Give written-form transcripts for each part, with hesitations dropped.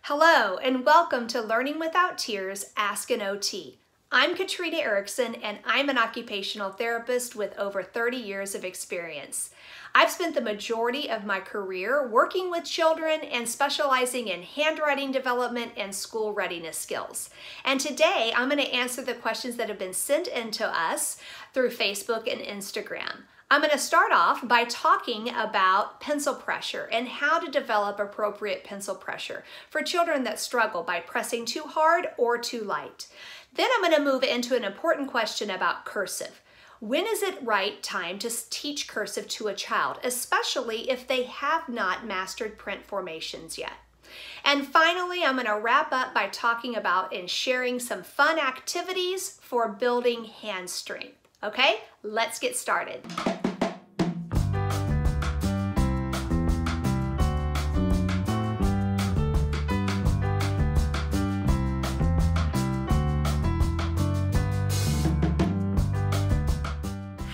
Hello and welcome to Learning Without Tears, Ask an OT. I'm Katrina Erickson and I'm an occupational therapist with over 30 years of experience. I've spent the majority of my career working with children and specializing in handwriting development and school readiness skills. And today I'm going to answer the questions that have been sent in to us through Facebook and Instagram. I'm going to start off by talking about pencil pressure and how to develop appropriate pencil pressure for children that struggle by pressing too hard or too light. Then I'm going to move into an important question about cursive. When is it right time to teach cursive to a child, especially if they have not mastered print formations yet? And finally, I'm going to wrap up by talking about and sharing some fun activities for building hand strength. Okay, let's get started.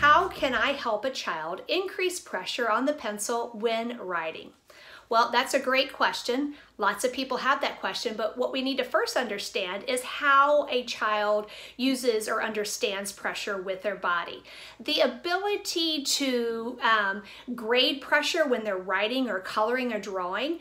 How can I help a child increase pressure on the pencil when writing? Well, that's a great question. Lots of people have that question, but what we need to first understand is how a child uses or understands pressure with their body. The ability to grade pressure when they're writing or coloring or drawing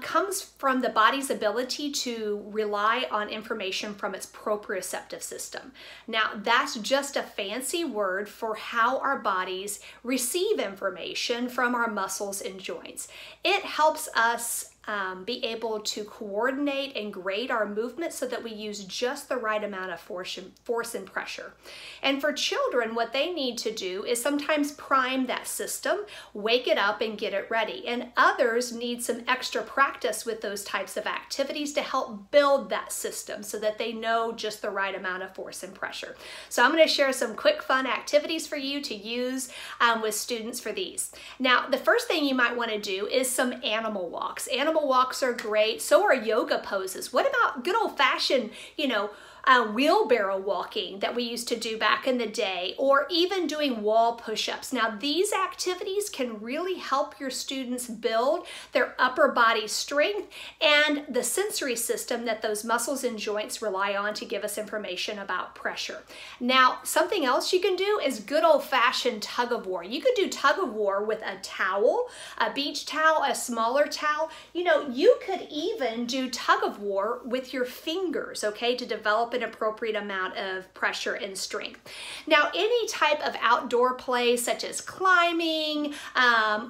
comes from the body's ability to rely on information from its proprioceptive system. Now, that's just a fancy word for how our bodies receive information from our muscles and joints. It helps us be able to coordinate and grade our movement so that we use just the right amount of force and pressure. And for children, what they need to do is sometimes prime that system, wake it up and get it ready. And others need some extra practice with those types of activities to help build that system so that they know just the right amount of force and pressure. So I'm going to share some quick fun activities for you to use with students for these. Now, the first thing you might want to do is some animal walks. Animal walks are great. So are yoga poses. What about good old-fashioned, wheelbarrow walking that we used to do back in the day, or even doing wall push-ups? Now, these activities can really help your students build their upper body strength and the sensory system that those muscles and joints rely on to give us information about pressure. Now, something else you can do is good old-fashioned tug of war. You could do tug of war with a towel, a beach towel, a smaller towel. You could even do tug of war with your fingers, okay, to develop an appropriate amount of pressure and strength. Now, any type of outdoor play such as climbing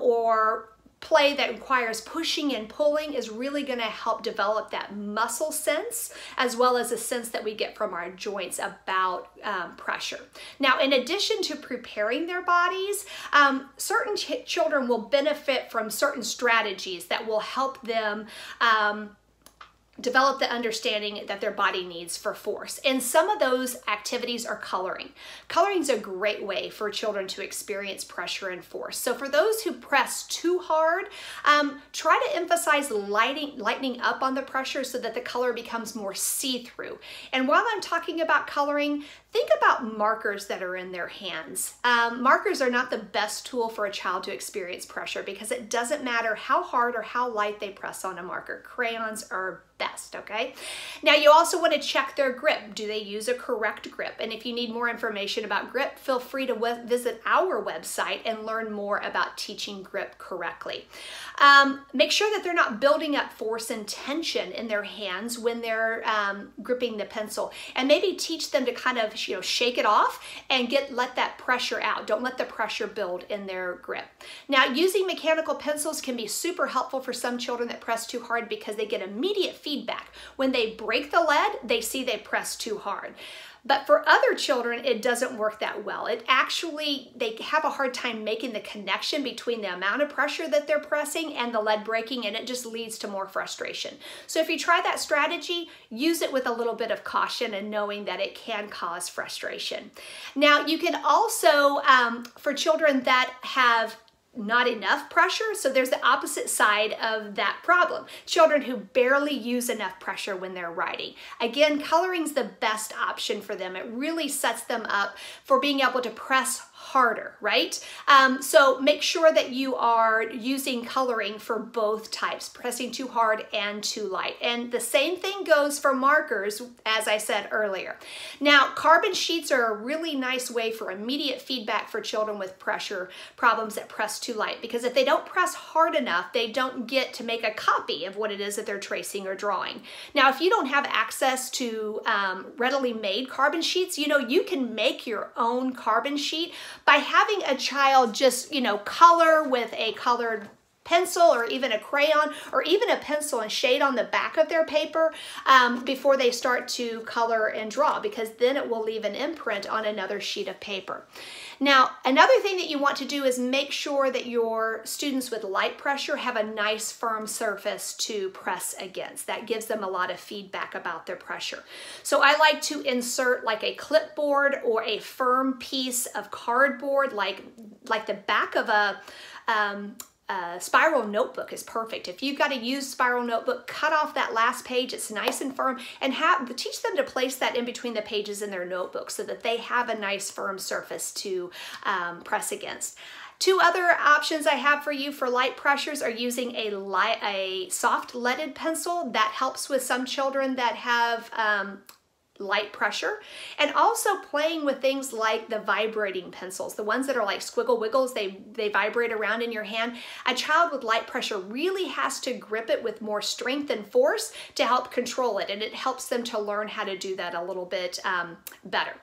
or play that requires pushing and pulling is really going to help develop that muscle sense as well as a sense that we get from our joints about pressure. Now, in addition to preparing their bodies, certain children will benefit from certain strategies that will help them develop the understanding that their body needs for force. And some of those activities are coloring. Coloring is a great way for children to experience pressure and force. So for those who press too hard, try to emphasize lightening up on the pressure so that the color becomes more see-through. And while I'm talking about coloring, think about markers that are in their hands. Markers are not the best tool for a child to experience pressure because it doesn't matter how hard or how light they press on a marker. Crayons are best, okay? Now, you also want to check their grip. Do they use a correct grip? And if you need more information about grip, feel free to visit our website and learn more about teaching grip correctly. Make sure that they're not building up force and tension in their hands when they're gripping the pencil, and maybe teach them to kind of shake it off and let that pressure out. Don't let the pressure build in their grip. Now, using mechanical pencils can be super helpful for some children that press too hard because they get immediate feedback. When they break the lead, they see they press too hard. But for other children, it doesn't work that well. They have a hard time making the connection between the amount of pressure that they're pressing and the lead breaking, and it just leads to more frustration. So if you try that strategy, use it with a little bit of caution and knowing that it can cause frustration. Now, you can also, for children that have not enough pressure. So there's the opposite side of that problem. Children who barely use enough pressure when they're writing. Again, coloring's the best option for them. It really sets them up for being able to press harder, right? So make sure that you are using coloring for both types, pressing too hard and too light. And the same thing goes for markers, as I said earlier. Now, carbon sheets are a really nice way for immediate feedback for children with pressure problems that press too light, because if they don't press hard enough, they don't get to make a copy of what it is that they're tracing or drawing. Now, if you don't have access to readily made carbon sheets, you know, you can make your own carbon sheet by having a child just, you know, color with a colored pencil or even a crayon or even a pencil and shade on the back of their paper before they start to color and draw, because then it will leave an imprint on another sheet of paper. Now, another thing that you want to do is make sure that your students with light pressure have a nice firm surface to press against. That gives them a lot of feedback about their pressure. So I like to insert like a clipboard or a firm piece of cardboard, like the back of a spiral notebook is perfect. If you've got a used spiral notebook, cut off that last page. It's nice and firm, and teach them to place that in between the pages in their notebook so that they have a nice firm surface to press against. Two other options I have for you for light pressures are using a soft leaded pencil. That helps with some children that have light pressure, and also playing with things like the vibrating pencils, the ones that are like squiggle wiggles, they vibrate around in your hand. A child with light pressure really has to grip it with more strength and force to help control it, and it helps them to learn how to do that a little bit better.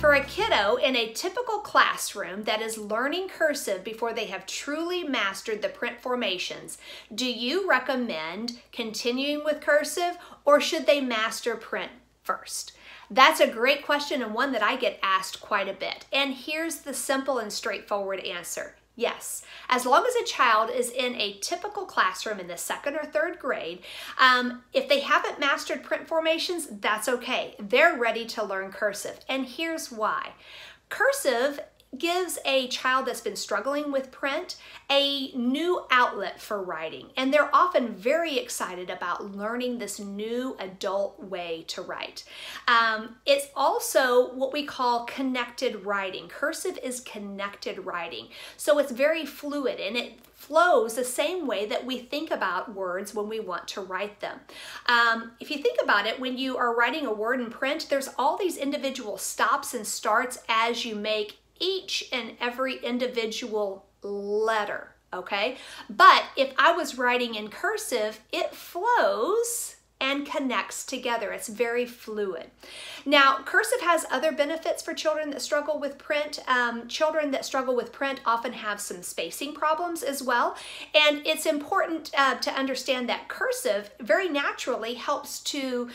For a kiddo in a typical classroom that is learning cursive before they have truly mastered the print formations, do you recommend continuing with cursive, or should they master print first? That's a great question, and one that I get asked quite a bit. And here's the simple and straightforward answer. Yes, as long as a child is in a typical classroom in the 2nd or 3rd grade, if they haven't mastered print formations, that's okay. They're ready to learn cursive. And here's why. Cursive gives a child that's been struggling with print a new outlet for writing, and they're often very excited about learning this new adult way to write. It's also what we call connected writing. Cursive is connected writing, so it's very fluid, and it flows the same way that we think about words when we want to write them. If you think about it, when you are writing a word in print, there's all these individual stops and starts as you make each and every individual letter, okay? But if I was writing in cursive, it flows and connects together. It's very fluid. Now, cursive has other benefits for children that struggle with print. Children that struggle with print often have some spacing problems as well. And it's important to understand that cursive very naturally helps to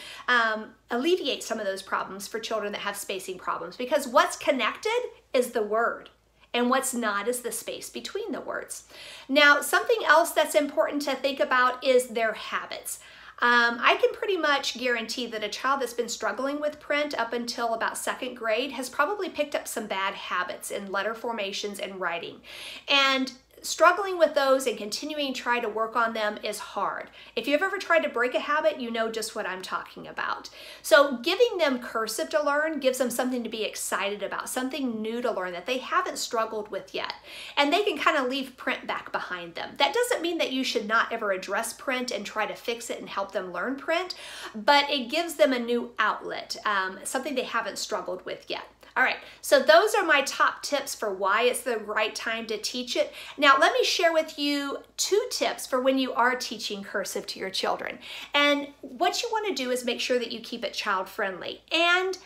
alleviate some of those problems for children that have spacing problems, because what's connected is the word, and what's not is the space between the words. Now, something else that's important to think about is their habits. I can pretty much guarantee that a child that's been struggling with print up until about 2nd grade has probably picked up some bad habits in letter formations and writing. And struggling with those and continuing to try to work on them is hard. If you've ever tried to break a habit, you know just what I'm talking about. So giving them cursive to learn gives them something to be excited about, something new to learn that they haven't struggled with yet. And they can kind of leave print back behind them. That doesn't mean that you should not ever address print and try to fix it and help them learn print, but it gives them a new outlet, something they haven't struggled with yet. All right, so those are my top tips for why it's the right time to teach it. Now, let me share with you 2 tips for when you are teaching cursive to your children. And what you want to do is make sure that you keep it child-friendly and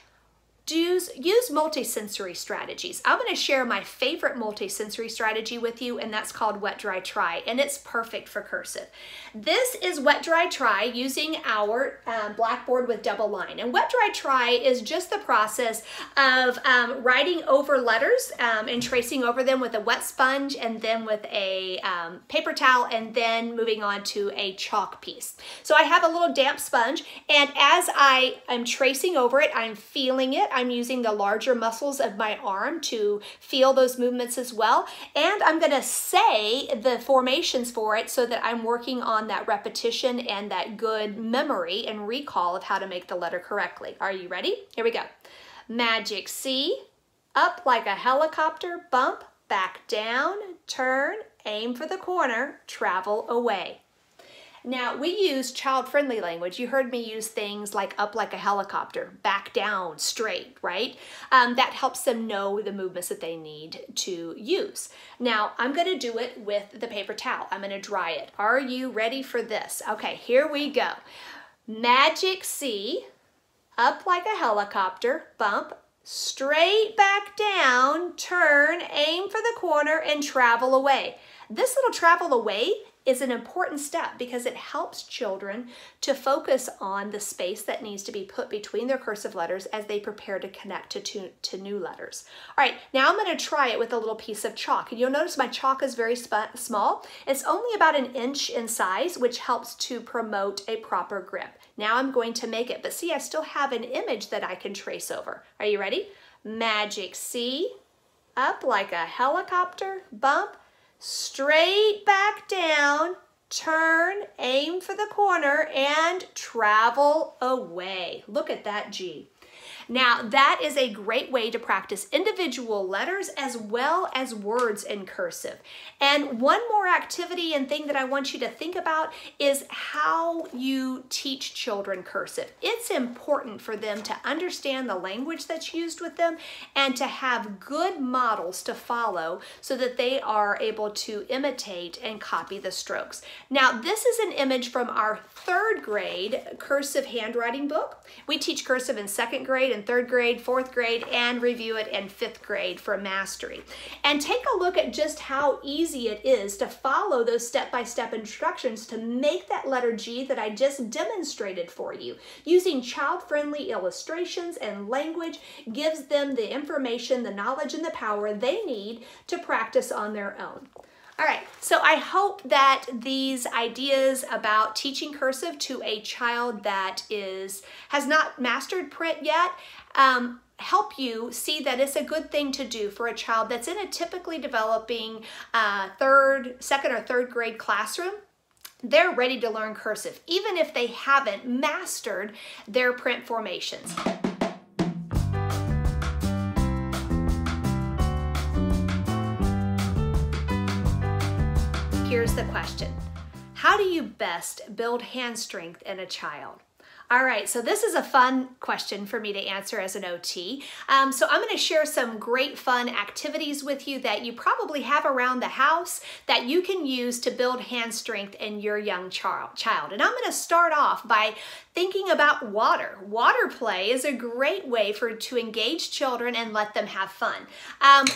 use multisensory strategies. I'm going to share my favorite multisensory strategy with you, and that's called wet, dry, try, and it's perfect for cursive. This is wet, dry, try using our blackboard with double line. And wet, dry, try is just the process of writing over letters and tracing over them with a wet sponge, and then with a paper towel, and then moving on to a chalk piece. So I have a little damp sponge, and as I am tracing over it, I'm feeling it, I'm using the larger muscles of my arm to feel those movements as well. And I'm going to say the formations for it so that I'm working on that repetition and that good memory and recall of how to make the letter correctly. Are you ready? Here we go. Magic C, up like a helicopter, bump, back down, turn, aim for the corner, travel away. Now, we use child-friendly language. You heard me use things like up like a helicopter, back down, straight, right? That helps them know the movements that they need to use. Now, I'm going to do it with the paper towel. I'm going to dry it. Are you ready for this? Okay, here we go. Magic C, up like a helicopter, bump, straight back down, turn, aim for the corner, and travel away. This little travel away is an important step because it helps children to focus on the space that needs to be put between their cursive letters as they prepare to connect to new letters. All right, now I'm going to try it with a little piece of chalk. And you'll notice my chalk is very small. It's only about 1 inch in size, which helps to promote a proper grip. Now I'm going to make it, but see, I still have an image that I can trace over. Are you ready? Magic C, up like a helicopter, bump, straight back down, turn, aim for the corner, and travel away. Look at that G. Now, that is a great way to practice individual letters as well as words in cursive. And one more activity and thing that I want you to think about is how you teach children cursive. It's important for them to understand the language that's used with them and to have good models to follow so that they are able to imitate and copy the strokes. Now, this is an image from our 3rd grade cursive handwriting book. We teach cursive in 2nd grade and 3rd grade, 4th grade, and review it in 5th grade for mastery. And take a look at just how easy it is to follow those step-by-step instructions to make that letter G that I just demonstrated for you. Using child-friendly illustrations and language gives them the information, the knowledge, and the power they need to practice on their own. All right, so I hope that these ideas about teaching cursive to a child that has not mastered print yet help you see that it's a good thing to do for a child that's in a typically developing 2nd or 3rd grade classroom. They're ready to learn cursive, even if they haven't mastered their print formations. Here's the question. How do you best build hand strength in a child? All right, so this is a fun question for me to answer as an OT. So I'm going to share some great fun activities with you that you probably have around the house that you can use to build hand strength in your young child. And I'm going to start off by thinking about water. Water play is a great way to engage children and let them have fun.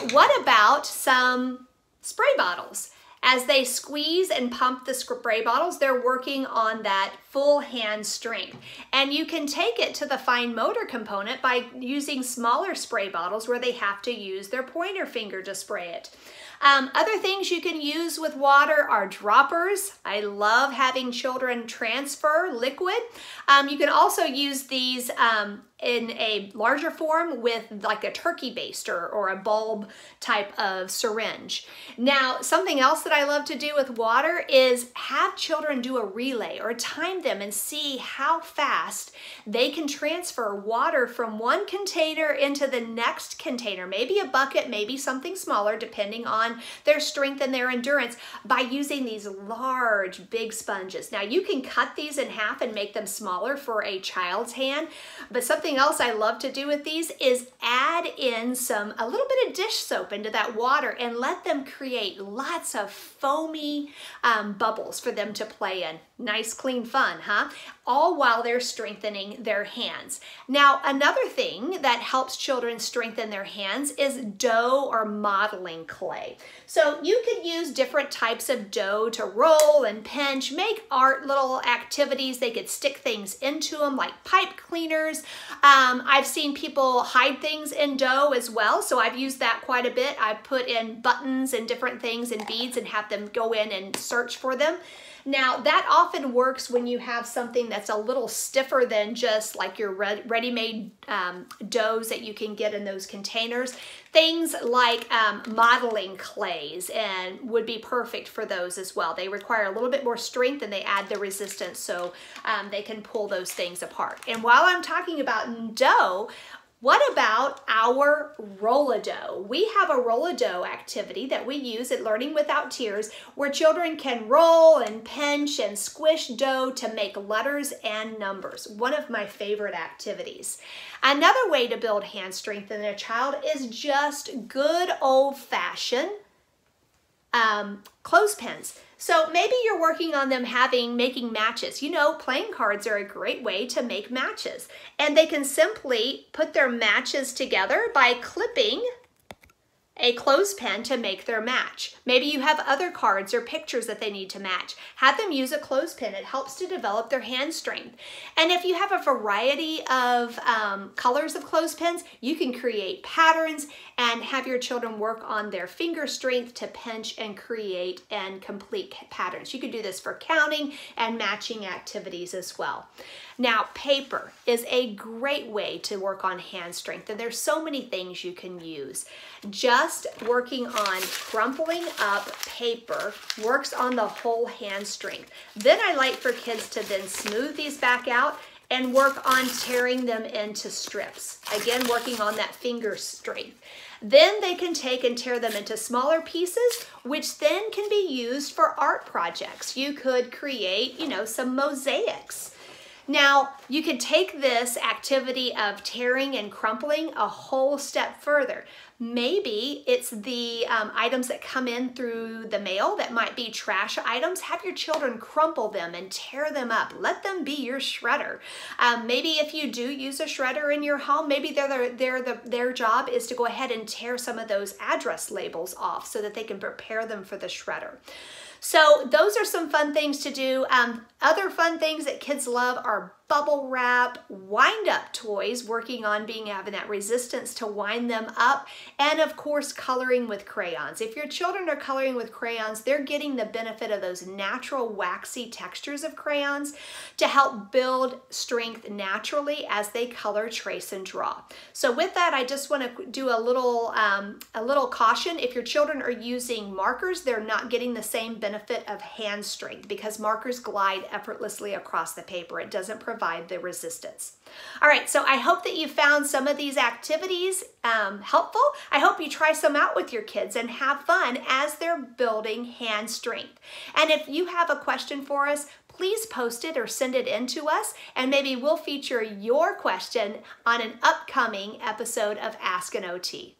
What about some spray bottles? As they squeeze and pump the spray bottles, they're working on that full hand strength. And you can take it to the fine motor component by using smaller spray bottles where they have to use their pointer finger to spray it. Other things you can use with water are droppers. I love having children transfer liquid. You can also use these in a larger form with like a turkey baster or a bulb type of syringe. Now, something else that I love to do with water is have children do a relay or time them and see how fast they can transfer water from one container into the next container, maybe a bucket, maybe something smaller, depending on their strength and their endurance, by using these large, big sponges. Now, you can cut these in half and make them smaller for a child's hand, but something else I love to do with these is add in a little bit of dish soap into that water and let them create lots of foamy bubbles for them to play in. Nice, clean fun, huh? All while they're strengthening their hands. Now, another thing that helps children strengthen their hands is dough or modeling clay. So you can use different types of dough to roll and pinch, make art little activities. They could stick things into them like pipe cleaners. I've seen people hide things in dough as well, so I've used that quite a bit. I've put in buttons and different things and beads and have them go in and search for them. Now that often works when you have something that's a little stiffer than just like your ready-made doughs that you can get in those containers. Things like modeling clays and would be perfect for those as well. They require a little bit more strength and they add the resistance so they can pull those things apart. And while I'm talking about dough, what about our roll-a-dough? We have a roll-a-dough activity that we use at Learning Without Tears where children can roll and pinch and squish dough to make letters and numbers. One of my favorite activities. Another way to build hand strength in a child is just good old-fashioned clothespins. So maybe you're working on them making matches. You know, playing cards are a great way to make matches. And they can simply put their matches together by clipping a clothespin to make their match. Maybe you have other cards or pictures that they need to match. Have them use a clothespin. It helps to develop their hand strength. And if you have a variety of colors of clothespins, you can create patterns and have your children work on their finger strength to pinch and create and complete patterns. You can do this for counting and matching activities as well. Now, paper is a great way to work on hand strength, and there's so many things you can use. Just working on crumpling up paper works on the whole hand strength. Then I like for kids to then smooth these back out and work on tearing them into strips. Again, working on that finger strength. Then they can take and tear them into smaller pieces, which then can be used for art projects. You could create, you know, some mosaics. Now, you could take this activity of tearing and crumpling a whole step further. Maybe it's the items that come in through the mail that might be trash items. Have your children crumple them and tear them up. Let them be your shredder. Maybe if you do use a shredder in your home, maybe their job is to go ahead and tear some of those address labels off so that they can prepare them for the shredder. So those are some fun things to do. Other fun things that kids love are bubble wrap, wind up toys, working on having that resistance to wind them up, and of course coloring with crayons. If your children are coloring with crayons, they're getting the benefit of those natural waxy textures of crayons to help build strength naturally as they color, trace, and draw. So with that, I just want to do a little caution. If your children are using markers, they're not getting the same benefit of hand strength because markers glide effortlessly across the paper. It doesn't provide the resistance. All right, so I hope that you found some of these activities helpful. I hope you try some out with your kids and have fun as they're building hand strength. And if you have a question for us, please post it or send it in to us, and maybe we'll feature your question on an upcoming episode of Ask an OT.